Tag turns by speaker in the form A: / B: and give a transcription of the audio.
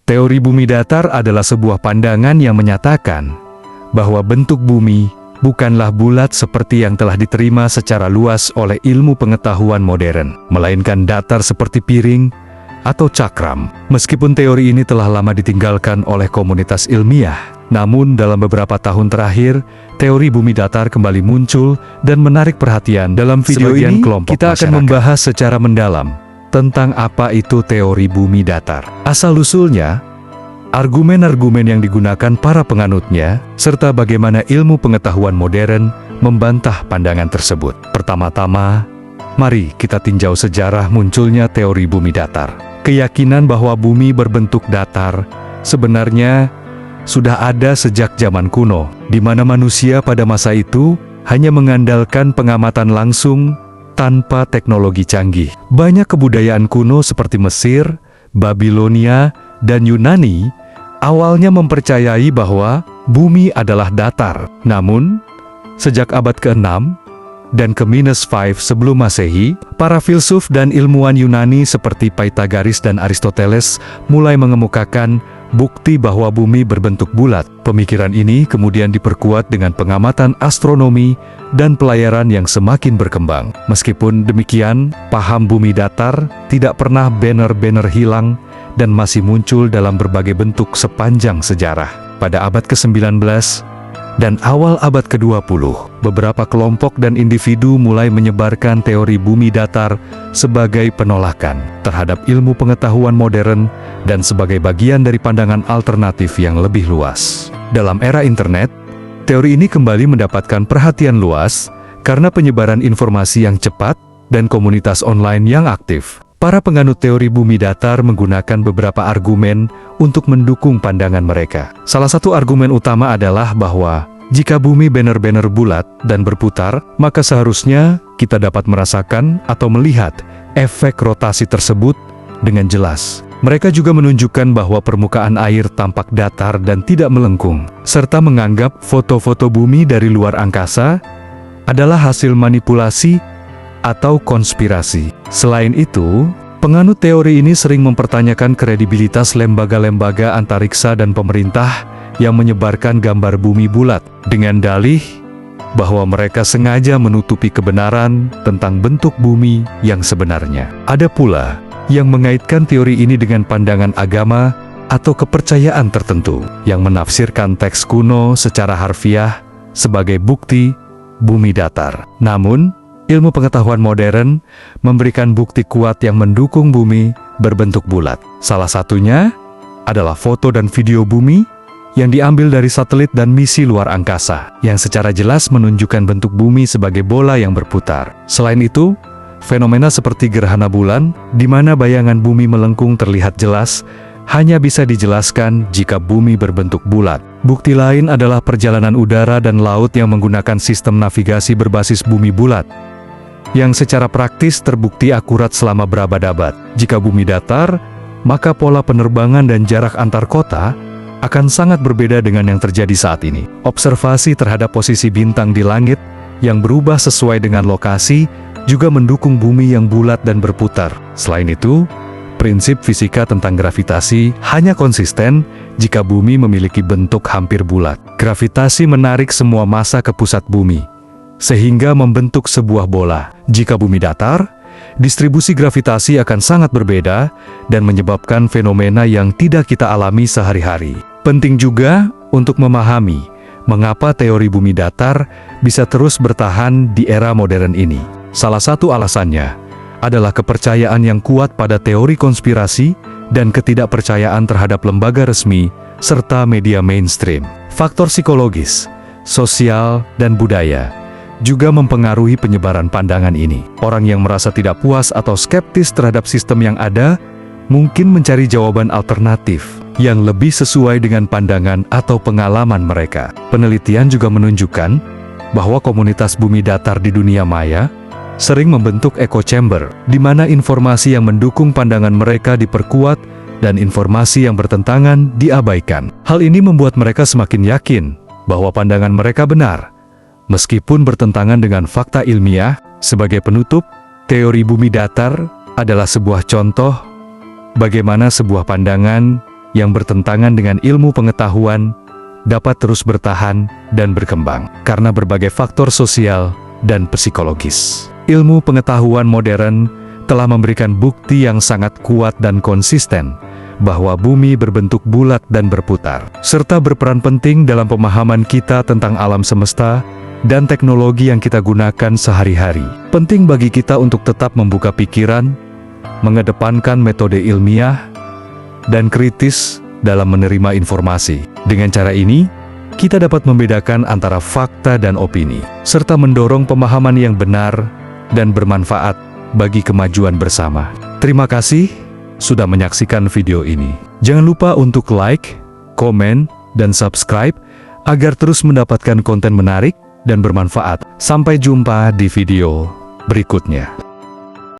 A: Teori bumi datar adalah sebuah pandangan yang menyatakan bahwa bentuk bumi bukanlah bulat seperti yang telah diterima secara luas oleh ilmu pengetahuan modern, melainkan datar seperti piring atau cakram. Meskipun teori ini telah lama ditinggalkan oleh komunitas ilmiah, namun dalam beberapa tahun terakhir, teori bumi datar kembali muncul dan menarik perhatian. Dalam video ini, kita akan membahas secara mendalam tentang apa itu teori bumi datar, asal-usulnya, argumen-argumen yang digunakan para penganutnya, serta bagaimana ilmu pengetahuan modern membantah pandangan tersebut. Pertama-tama, mari kita tinjau sejarah munculnya teori bumi datar. Keyakinan bahwa bumi berbentuk datar sebenarnya sudah ada sejak zaman kuno, di mana manusia pada masa itu hanya mengandalkan pengamatan langsung tanpa teknologi canggih. Banyak kebudayaan kuno seperti Mesir, Babilonia, dan Yunani awalnya mempercayai bahwa bumi adalah datar. Namun, sejak abad ke-6 dan ke-5 sebelum Masehi, para filsuf dan ilmuwan Yunani seperti Pythagoras dan Aristoteles mulai mengemukakan bukti bahwa bumi berbentuk bulat. Pemikiran ini kemudian diperkuat dengan pengamatan astronomi dan pelayaran yang semakin berkembang. Meskipun demikian, paham bumi datar tidak pernah benar-benar hilang dan masih muncul dalam berbagai bentuk sepanjang sejarah. Pada abad ke-19 dan awal abad ke-20, beberapa kelompok dan individu mulai menyebarkan teori bumi datar sebagai penolakan terhadap ilmu pengetahuan modern dan sebagai bagian dari pandangan alternatif yang lebih luas. Dalam era internet, teori ini kembali mendapatkan perhatian luas karena penyebaran informasi yang cepat dan komunitas online yang aktif. Para penganut teori bumi datar menggunakan beberapa argumen untuk mendukung pandangan mereka. Salah satu argumen utama adalah bahwa jika bumi benar-benar bulat dan berputar, maka seharusnya kita dapat merasakan atau melihat efek rotasi tersebut dengan jelas. Mereka juga menunjukkan bahwa permukaan air tampak datar dan tidak melengkung, serta menganggap foto-foto bumi dari luar angkasa adalah hasil manipulasi atau konspirasi. Selain itu, penganut teori ini sering mempertanyakan kredibilitas lembaga-lembaga antariksa dan pemerintah yang menyebarkan gambar bumi bulat, dengan dalih bahwa mereka sengaja menutupi kebenaran tentang bentuk bumi yang sebenarnya. Ada pula yang mengaitkan teori ini dengan pandangan agama atau kepercayaan tertentu, yang menafsirkan teks kuno secara harfiah sebagai bukti bumi datar. Namun, ilmu pengetahuan modern memberikan bukti kuat yang mendukung bumi berbentuk bulat. Salah satunya adalah foto dan video bumi yang diambil dari satelit dan misi luar angkasa, yang secara jelas menunjukkan bentuk bumi sebagai bola yang berputar. Selain itu, fenomena seperti gerhana bulan, di mana bayangan bumi melengkung terlihat jelas, hanya bisa dijelaskan jika bumi berbentuk bulat. Bukti lain adalah perjalanan udara dan laut yang menggunakan sistem navigasi berbasis bumi bulat, yang secara praktis terbukti akurat selama berabad-abad. Jika bumi datar, maka pola penerbangan dan jarak antar kota akan sangat berbeda dengan yang terjadi saat ini. Observasi terhadap posisi bintang di langit yang berubah sesuai dengan lokasi juga mendukung bumi yang bulat dan berputar. Selain itu, prinsip fisika tentang gravitasi hanya konsisten jika bumi memiliki bentuk hampir bulat. Gravitasi menarik semua massa ke pusat bumi, sehingga membentuk sebuah bola. Jika bumi datar, distribusi gravitasi akan sangat berbeda dan menyebabkan fenomena yang tidak kita alami sehari-hari. Penting juga untuk memahami mengapa teori bumi datar bisa terus bertahan di era modern ini. Salah satu alasannya adalah kepercayaan yang kuat pada teori konspirasi dan ketidakpercayaan terhadap lembaga resmi serta media mainstream. Faktor psikologis, sosial, dan budaya juga mempengaruhi penyebaran pandangan ini. Orang yang merasa tidak puas atau skeptis terhadap sistem yang ada mungkin mencari jawaban alternatif yang lebih sesuai dengan pandangan atau pengalaman mereka. Penelitian juga menunjukkan bahwa komunitas bumi datar di dunia maya sering membentuk echo chamber, di mana informasi yang mendukung pandangan mereka diperkuat dan informasi yang bertentangan diabaikan. Hal ini membuat mereka semakin yakin bahwa pandangan mereka benar, meskipun bertentangan dengan fakta ilmiah. Sebagai penutup, teori bumi datar adalah sebuah contoh bagaimana sebuah pandangan yang bertentangan dengan ilmu pengetahuan dapat terus bertahan dan berkembang karena berbagai faktor sosial dan psikologis. Ilmu pengetahuan modern telah memberikan bukti yang sangat kuat dan konsisten bahwa bumi berbentuk bulat dan berputar, serta berperan penting dalam pemahaman kita tentang alam semesta dan teknologi yang kita gunakan sehari-hari. Penting bagi kita untuk tetap membuka pikiran, mengedepankan metode ilmiah, dan kritis dalam menerima informasi. Dengan cara ini, kita dapat membedakan antara fakta dan opini, serta mendorong pemahaman yang benar dan bermanfaat bagi kemajuan bersama. Terima kasih sudah menyaksikan video ini. Jangan lupa untuk like, komen, dan subscribe agar terus mendapatkan konten menarik dan bermanfaat. Sampai jumpa di video berikutnya.